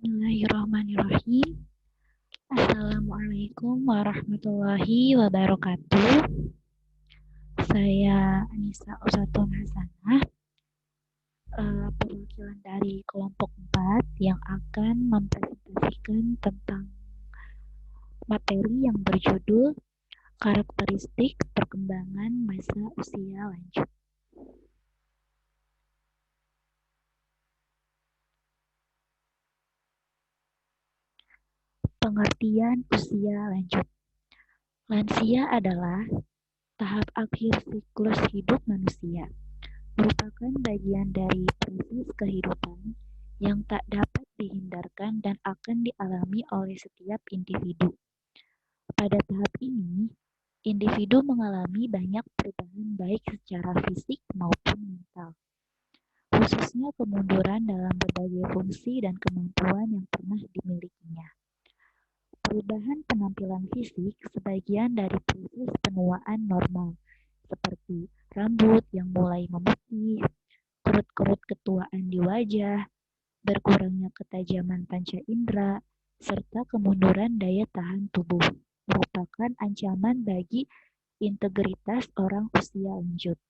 Bismillahirrahmanirrahim. Assalamualaikum warahmatullahi wabarakatuh. Saya Anissa Usatun Hasanah, perwakilan dari kelompok 4 yang akan mempresentasikan tentang materi yang berjudul karakteristik perkembangan masa usia lanjut. Pengertian usia lanjut. Lansia adalah tahap akhir siklus hidup manusia, merupakan bagian dari proses kehidupan yang tak dapat dihindarkan dan akan dialami oleh setiap individu. Pada tahap ini, individu mengalami banyak perubahan baik secara fisik maupun mental, khususnya kemunduran dalam berbagai fungsi dan kemampuan yang pernah dimilikinya. Perubahan penampilan fisik sebagian dari proses penuaan normal, seperti rambut yang mulai memutih, kerut-kerut ketuaan di wajah, berkurangnya ketajaman panca indera, serta kemunduran daya tahan tubuh, merupakan ancaman bagi integritas orang usia lanjut.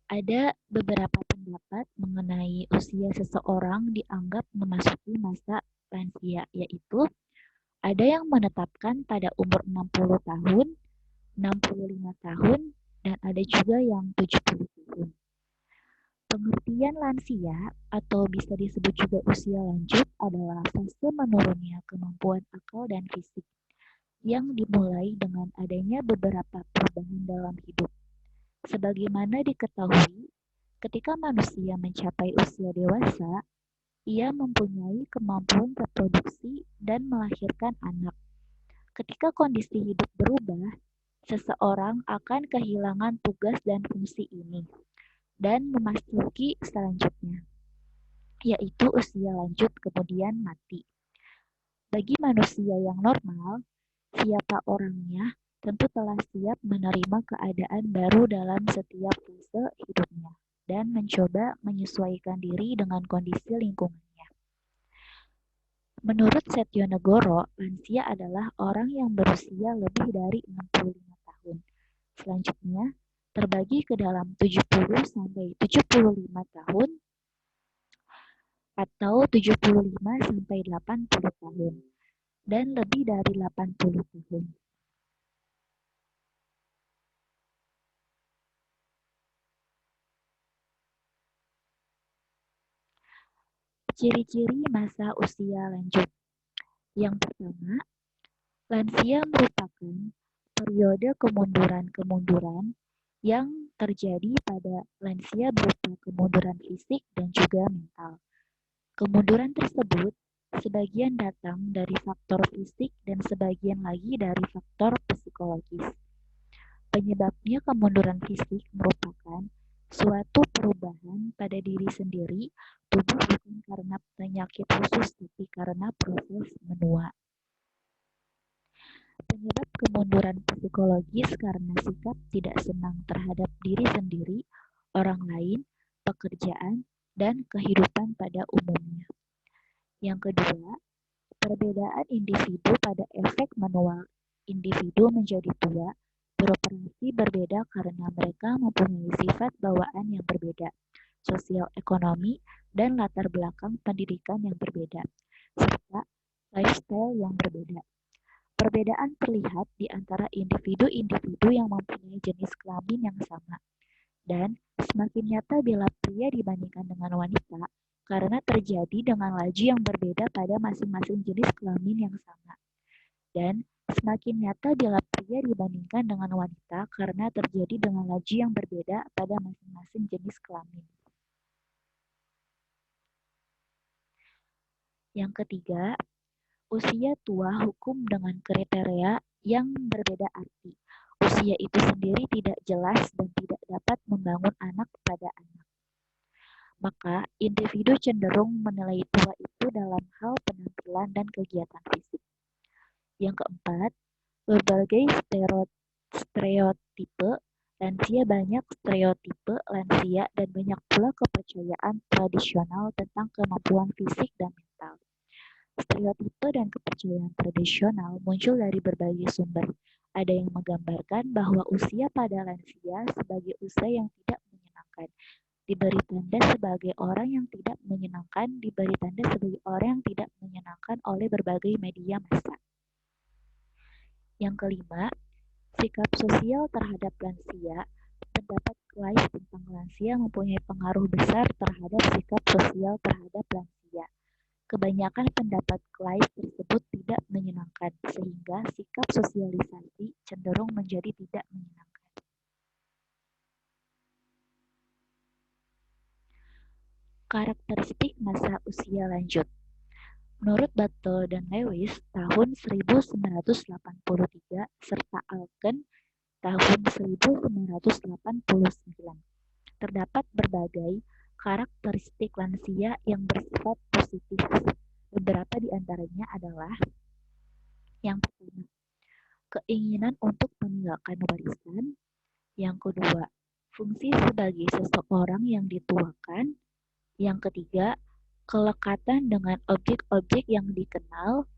Ada beberapa pendapat mengenai usia seseorang dianggap memasuki masa lansia, yaitu ada yang menetapkan pada umur 60 tahun, 65 tahun, dan ada juga yang 70 tahun. Pengertian lansia atau bisa disebut juga usia lanjut adalah fase menurunnya kemampuan akal dan fisik yang dimulai dengan adanya beberapa perubahan dalam hidup. Sebagaimana diketahui, ketika manusia mencapai usia dewasa, ia mempunyai kemampuan reproduksi dan melahirkan anak. Ketika kondisi hidup berubah, seseorang akan kehilangan tugas dan fungsi ini dan memasuki selanjutnya, yaitu usia lanjut kemudian mati. Bagi manusia yang normal, siapa orangnya tentu telah siap menerima keadaan baru dalam setiap fase hidupnya dan mencoba menyesuaikan diri dengan kondisi lingkungannya. Menurut Setyo Negoro, lansia adalah orang yang berusia lebih dari 65 tahun. Selanjutnya, terbagi ke dalam 70 sampai 75 tahun atau 75 sampai 80 tahun dan lebih dari 80 tahun. Ciri-ciri masa usia lanjut. Yang pertama, lansia merupakan periode kemunduran-kemunduran yang terjadi pada lansia berupa kemunduran fisik dan juga mental. Kemunduran tersebut sebagian datang dari faktor fisik dan sebagian lagi dari faktor psikologis. Penyebabnya kemunduran fisik merupakan suatu perubahan pada diri sendiri, tubuh bukan karena penyakit khusus tapi karena proses menua. Penyebab kemunduran psikologis karena sikap tidak senang terhadap diri sendiri, orang lain, pekerjaan, dan kehidupan pada umumnya. Yang kedua, perbedaan individu pada efek manual individu menjadi tua beroperasi berbeda karena mereka mempunyai sifat bawaan yang berbeda, sosial ekonomi, dan latar belakang pendidikan yang berbeda, serta lifestyle yang berbeda. Perbedaan terlihat di antara individu-individu yang mempunyai jenis kelamin yang sama, dan semakin nyata bila pria dibandingkan dengan wanita karena terjadi dengan laju yang berbeda pada masing-masing jenis kelamin yang sama, dan semakin nyata bila pria dibandingkan dengan wanita karena terjadi dengan laju yang berbeda pada masing-masing jenis kelamin. Yang ketiga, usia tua hukum dengan kriteria yang berbeda arti. Usia itu sendiri tidak jelas dan tidak dapat membangun anak pada anak. Maka, individu cenderung menilai tua itu dalam hal penampilan dan kegiatan fisik. Yang keempat, berbagai stereotipe lansia banyak stereotipe lansia dan banyak pula kepercayaan tradisional tentang kemampuan fisik dan mental. Stereotipe dan kepercayaan tradisional muncul dari berbagai sumber. Ada yang menggambarkan bahwa usia pada lansia sebagai usia yang tidak menyenangkan, diberi tanda sebagai orang yang tidak menyenangkan, diberi tanda sebagai orang yang tidak menyenangkan oleh berbagai media massa. Yang kelima, sikap sosial terhadap lansia. Pendapat Clive tentang lansia mempunyai pengaruh besar terhadap sikap sosial terhadap lansia. Kebanyakan pendapat Clive tersebut tidak menyenangkan, sehingga sikap sosialisasi cenderung menjadi tidak menyenangkan. Karakteristik masa usia lanjut. Menurut Battle dan Lewis tahun 1983 serta Alken tahun 1989, terdapat berbagai karakteristik lansia yang bersifat positif. Beberapa di antaranya adalah: yang pertama, keinginan untuk meninggalkan warisan. Yang kedua, fungsi sebagai seseorang yang dituakan. Yang ketiga, kelekatan dengan objek-objek yang dikenal.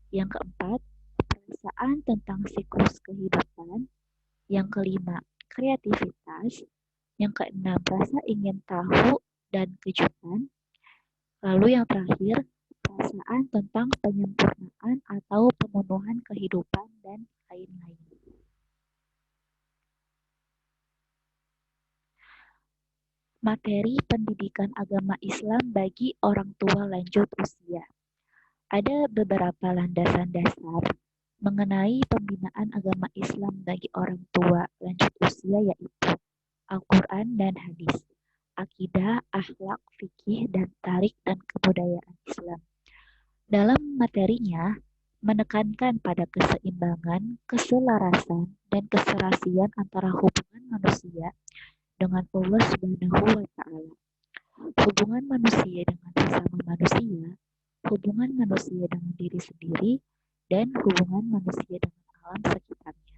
Yang keempat, perasaan tentang siklus kehidupan. Yang kelima, kreativitas. Yang keenam, rasa ingin tahu dan kejutan. Lalu yang terakhir, perasaan tentang penyempurnaan atau pemenuhan kehidupan dan lain-lain. Materi pendidikan agama Islam bagi orang tua lanjut usia. Ada beberapa landasan dasar mengenai pembinaan agama Islam bagi orang tua lanjut usia, yaitu Al-Quran dan hadis, akidah, akhlak, fikih, dan tarik dan kebudayaan Islam. Dalam materinya, menekankan pada keseimbangan, keselarasan, dan keserasian antara hubungan manusia dengan Allah Subhanahu wa Ta'ala, hubungan manusia dengan sesama manusia, hubungan manusia dengan diri sendiri, dan hubungan manusia dengan alam sekitarnya.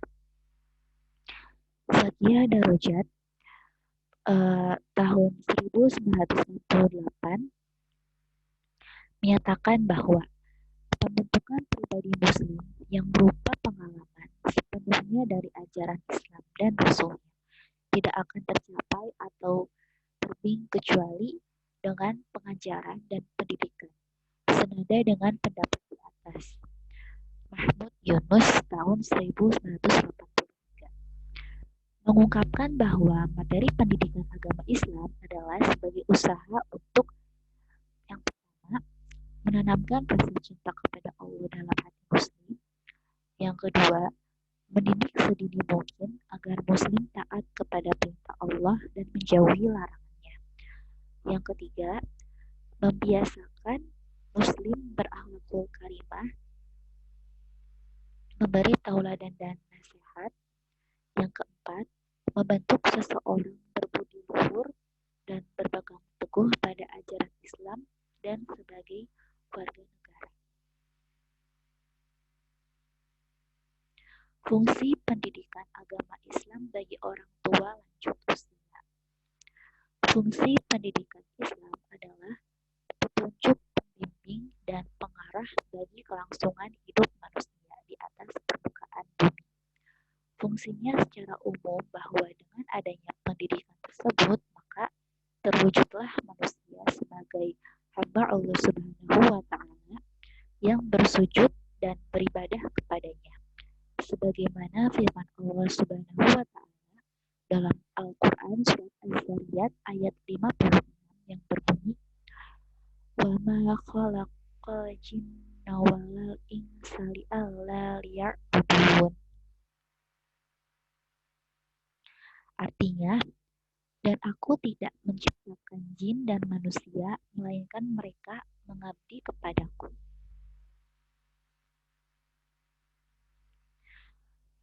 Sakia Darajat tahun 1968 menyatakan bahwa pembentukan pribadi muslim yang berupa pengalaman sepenuhnya dari ajaran Islam dan Rasulnya tidak akan tercapai atau terbing kecuali dengan pengajaran dan pendidikan, senada dengan pendapat di atas. Mahmud Yunus tahun 1983 mengungkapkan bahwa materi pendidikan agama Islam adalah sebagai usaha untuk yang pertama, menanamkan rasa cinta kepada Allah dalam hati muslim. Yang kedua, mendidik sedini mungkin agar muslim taat kepada perintah Allah dan menjauhi larangannya. Yang ketiga, membiasakan muslim berakhlakul karimah, memberi tauladan dan nasihat. Yang keempat, membentuk seseorang berbudi luhur dan berpegang teguh pada ajaran Islam dan sebagai warga negara. Fungsi pendidikan agama Islam bagi orang tua lanjut usia. Fungsi pendidikan Islam adalah petunjuk, pembimbing, dan pengarah bagi kelangsungan hidup manusia di atas permukaan bumi. Fungsinya secara umum bahwa dengan adanya pendidikan tersebut, maka terwujudlah manusia sebagai hamba Allah Subhanahu wa Ta'ala yang bersujud dan beribadah kepadanya, sebagaimana firman Allah Subhanahu wa Ta'ala dalam Al-Quran surat Az-Zariyat ayat 56 yang berbunyi, wa ma khalaqal jinna wal insa illa liya'budun. Artinya, dan aku tidak menciptakan jin dan manusia, melainkan mereka mengabdi kepadaku.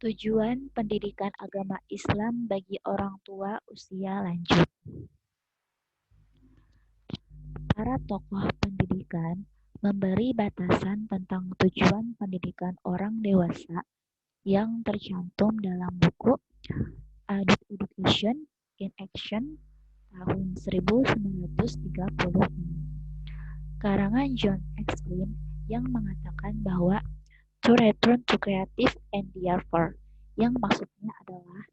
Tujuan pendidikan agama Islam bagi orang tua usia lanjut. Para tokoh pendidikan memberi batasan tentang tujuan pendidikan orang dewasa yang tercantum dalam buku Adult Education in Action tahun 1936. Karangan John X. Flynn yang mengatakan bahwa to return to creative endeavor, yang maksudnya adalah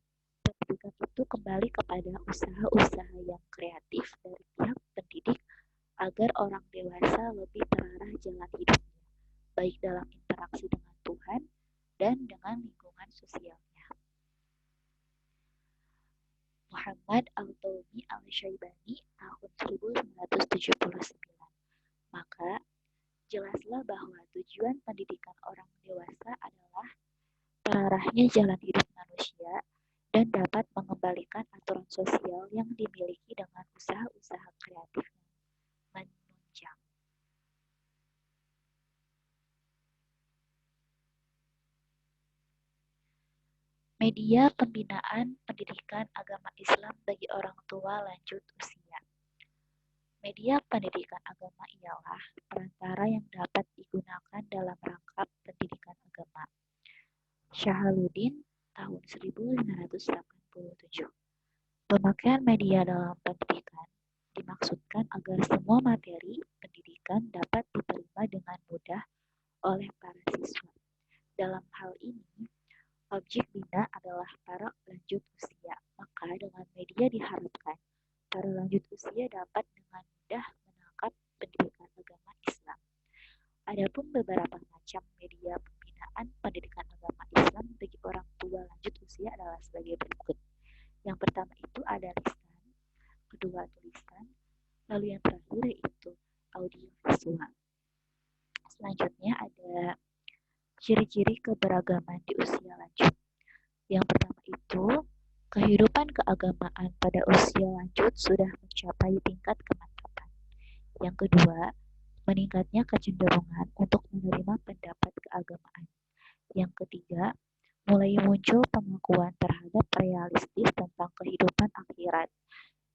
pendidikan itu kembali kepada usaha-usaha yang kreatif dari pihak pendidik agar orang dewasa lebih terarah jalan hidupnya, baik dalam interaksi dengan Tuhan dan dengan lingkungan sosialnya. Muhammad Al-Tawmi Al-Syaibani tahun 1979. Maka, jelaslah bahwa tujuan pendidikan orang dewasa adalah terarahnya jalan hidup manusia dan dapat mengembalikan aturan sosial yang dimiliki dengan usaha-usaha kreatif menunjang. Media pembinaan pendidikan agama Islam bagi orang tua lanjut usia. Media pendidikan agama ialah perantara yang dapat digunakan dalam rangka pendidikan agama. Syahaluddin tahun 1987. Pemakaian media dalam pendidikan dimaksudkan agar semua materi pendidikan dapat diterima dengan mudah oleh para siswa. Dalam hal ini, objek bina adalah para lanjut usia. Maka dengan media diharapkan para lanjut usia dapat dengan mudah menangkap pendidikan agama Islam. Adapun beberapa macam media pembinaan pendidikan agama Islam bagi orang tua lanjut usia adalah sebagai berikut. Yang pertama itu ada lisan, kedua tulisan, lalu yang terakhir yaitu audio visual. Selanjutnya ada ciri-ciri keberagaman di usia lanjut. Yang pertama itu, kehidupan keagamaan pada usia lanjut sudah mencapai tingkat kemantapan. Yang kedua, meningkatnya kecenderungan untuk menerima pendapat keagamaan. Yang ketiga, mulai muncul pengakuan terhadap realistis tentang kehidupan akhirat.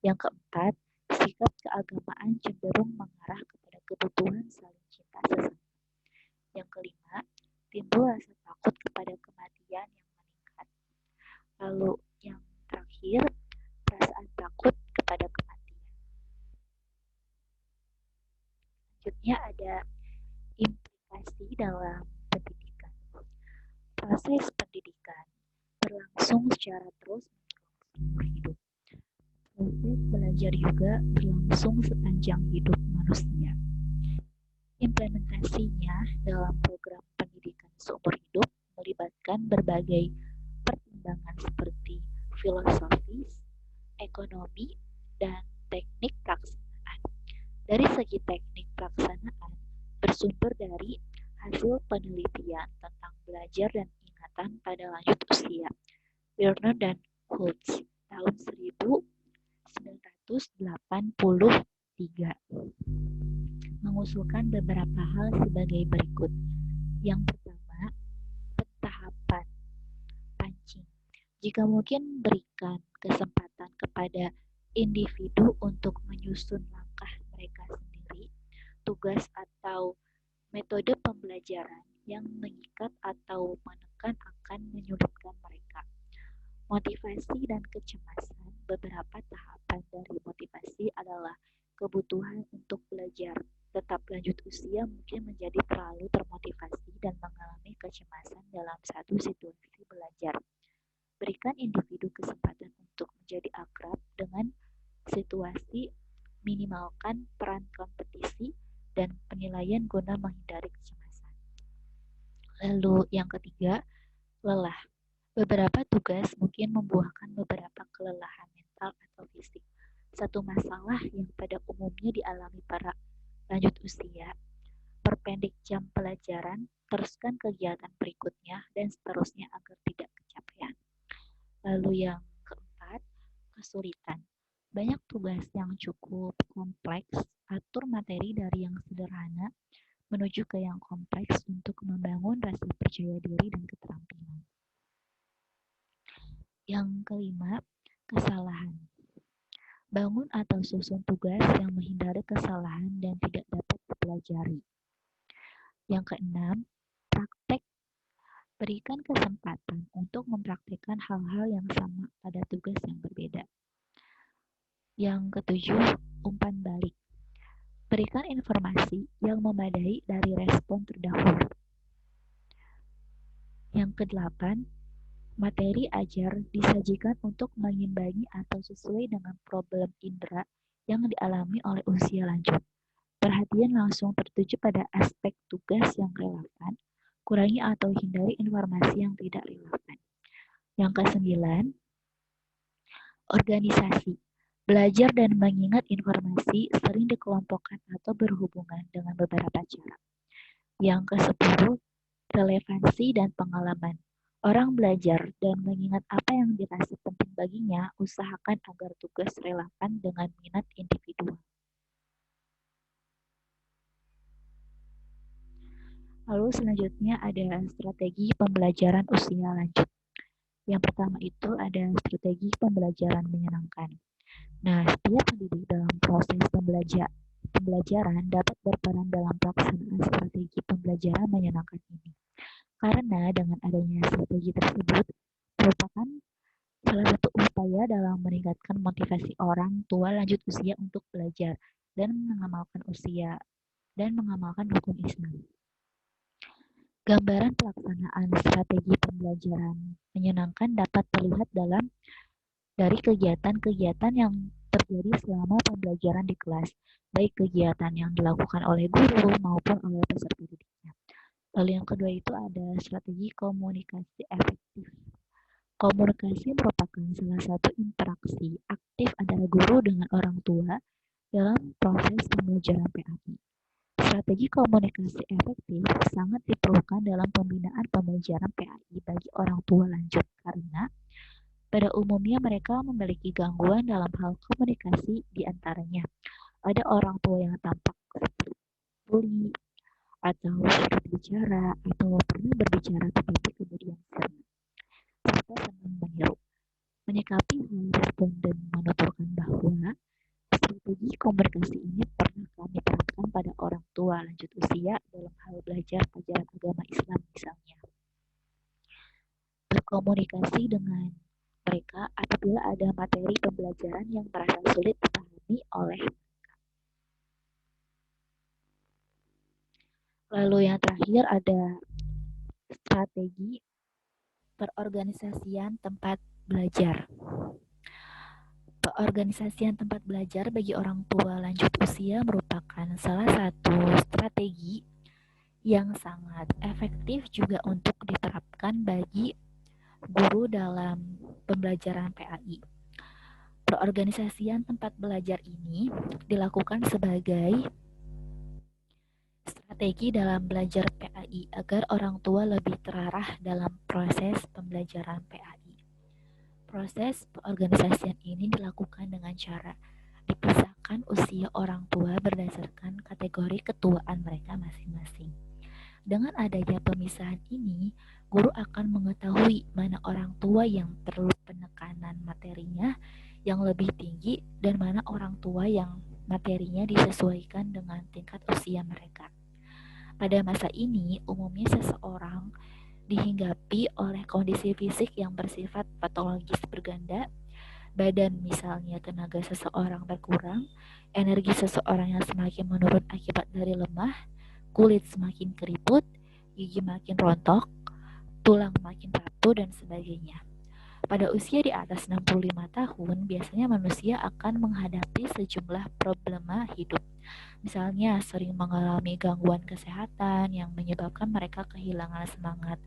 Yang keempat, sikap keagamaan cenderung mengarah kepada kebutuhan saling cinta sesama. Yang kelima, timbul rasa takut kepada kematian yang meningkat. Lalu yang terakhir, perasaan takut kepada kematian. Selanjutnya ada implikasi dalam pendidikan. Proses pendidikan berlangsung secara terus-menerus seumur hidup. Proses belajar juga berlangsung sepanjang hidup manusia. Implementasinya dalam program pendidikan seumur hidup melibatkan berbagai pertimbangan seperti filosofis, ekonomi, dan teknik pelaksanaan. Dari segi teknik pelaksanaan, bersumber dari hasil penelitian tentang belajar dan ingatan pada lanjut usia, Werner dan Holtz, tahun 1983, mengusulkan beberapa hal sebagai berikut. Yang pertama, pentahapan pancing. Jika mungkin berikan kesempatan kepada individu untuk menyusun langkah mereka sendiri, tugas atau metode pembelajaran yang mengikat atau menekan akan menyulitkan mereka. Motivasi dan kecemasan. Beberapa tahapan dari motivasi adalah kebutuhan untuk belajar. Tetap lanjut usia mungkin menjadi terlalu termotivasi dan mengalami kecemasan dalam satu situasi belajar. Berikan individu kesempatan untuk menjadi akrab dengan situasi, minimalkan peran kompetisi dan penilaian guna menghindari kecemasan. Lalu yang ketiga, lelah. Beberapa tugas mungkin membuahkan beberapa kelelahan mental atau fisik. Satu masalah yang pada umumnya dialami para lanjut usia, perpendek jam pelajaran, teruskan kegiatan berikutnya, dan seterusnya agar tidak kecapean. Lalu yang keempat, kesulitan. Banyak tugas yang cukup kompleks, atur materi dari yang sederhana menuju ke yang kompleks untuk membangun rasa percaya diri dan keterampilan. Yang kelima, kesalahan. Bangun atau susun tugas yang menghindari kesalahan dan tidak dapat dipelajari. Yang keenam, praktek. Berikan kesempatan untuk mempraktikkan hal-hal yang sama pada tugas yang berbeda. Yang ketujuh, umpan balik. Berikan informasi yang memadai dari respon terdahulu. Yang kedelapan, materi ajar disajikan untuk mengimbangi atau sesuai dengan problem indera yang dialami oleh usia lanjut. Perhatian langsung tertuju pada aspek tugas yang relevan, kurangi atau hindari informasi yang tidak relevan. Yang kesembilan, organisasi. Belajar dan mengingat informasi sering dikelompokkan atau berhubungan dengan beberapa cara. Yang ke-10, relevansi dan pengalaman. Orang belajar dan mengingat apa yang dirasa penting baginya, usahakan agar tugas relevan dengan minat individu. Lalu selanjutnya ada strategi pembelajaran usia lanjut. Yang pertama itu ada strategi pembelajaran menyenangkan. Nah, setiap pendidik dalam proses pembelajaran dapat berperan dalam pelaksanaan strategi pembelajaran menyenangkan ini. Karena dengan adanya strategi tersebut merupakan salah satu upaya dalam meningkatkan motivasi orang tua lanjut usia untuk belajar dan mengamalkan hukum Islam. Gambaran pelaksanaan strategi pembelajaran menyenangkan dapat terlihat dari kegiatan-kegiatan yang terjadi selama pembelajaran di kelas, baik kegiatan yang dilakukan oleh guru maupun oleh peserta didiknya. Lalu yang kedua itu ada strategi komunikasi efektif. Komunikasi merupakan salah satu interaksi aktif antara guru dengan orang tua dalam proses pembelajaran PAI. Strategi komunikasi efektif sangat diperlukan dalam pembinaan pembelajaran PAI bagi orang tua lanjut karena pada umumnya mereka memiliki gangguan dalam hal komunikasi, di antaranya ada orang tua yang tampak seperti tuli atau sulit bicara atau pernah berbicara tetapi kemudian serta senang meniru. Menyikapi hal respon dan menuturkan bahwa strategi komunikasi ini pernah kami terapkan pada orang tua lanjut usia dalam hal belajar pelajaran agama Islam misalnya. Berkomunikasi dengan mereka apabila ada materi pembelajaran yang merasa sulit dipahami oleh mereka. Lalu yang terakhir ada strategi perorganisasian tempat belajar. Perorganisasian tempat belajar bagi orang tua lanjut usia merupakan salah satu strategi yang sangat efektif juga untuk diterapkan bagi guru dalam pembelajaran PAI. Perorganisasian tempat belajar ini dilakukan sebagai strategi dalam belajar PAI agar orang tua lebih terarah dalam proses pembelajaran PAI. Proses perorganisasian ini dilakukan dengan cara dipisahkan usia orang tua berdasarkan kategori ketuaan mereka masing-masing. Dengan adanya pemisahan ini, guru akan mengetahui mana orang tua yang perlu penekanan materinya yang lebih tinggi dan mana orang tua yang materinya disesuaikan dengan tingkat usia mereka. Pada masa ini, umumnya seseorang dihinggapi oleh kondisi fisik yang bersifat patologis berganda, badan misalnya tenaga seseorang berkurang, energi seseorang yang semakin menurun akibat dari lemah, kulit semakin keriput, gigi makin rontok, tulang makin rapuh, dan sebagainya. Pada usia di atas 65 tahun, biasanya manusia akan menghadapi sejumlah problema hidup. Misalnya sering mengalami gangguan kesehatan yang menyebabkan mereka kehilangan semangat,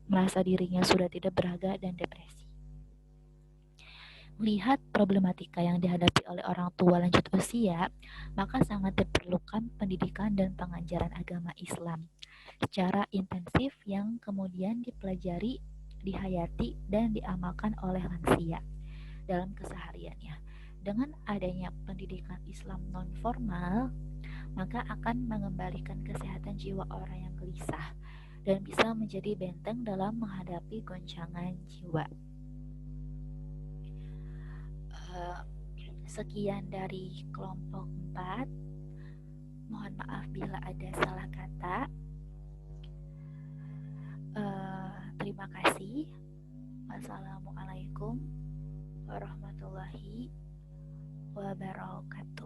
merasa dirinya sudah tidak berharga, dan depresi. Melihat problematika yang dihadapi oleh orang tua lanjut usia, maka sangat diperlukan pendidikan dan pengajaran agama Islam secara intensif yang kemudian dipelajari, dihayati, dan diamalkan oleh lansia dalam kesehariannya. Dengan adanya pendidikan Islam non-formal, maka akan mengembalikan kesehatan jiwa orang yang gelisah dan bisa menjadi benteng dalam menghadapi goncangan jiwa. Sekian dari kelompok 4. Mohon maaf bila ada salah kata. Terima kasih. Wassalamualaikum warahmatullahi wabarakatuh.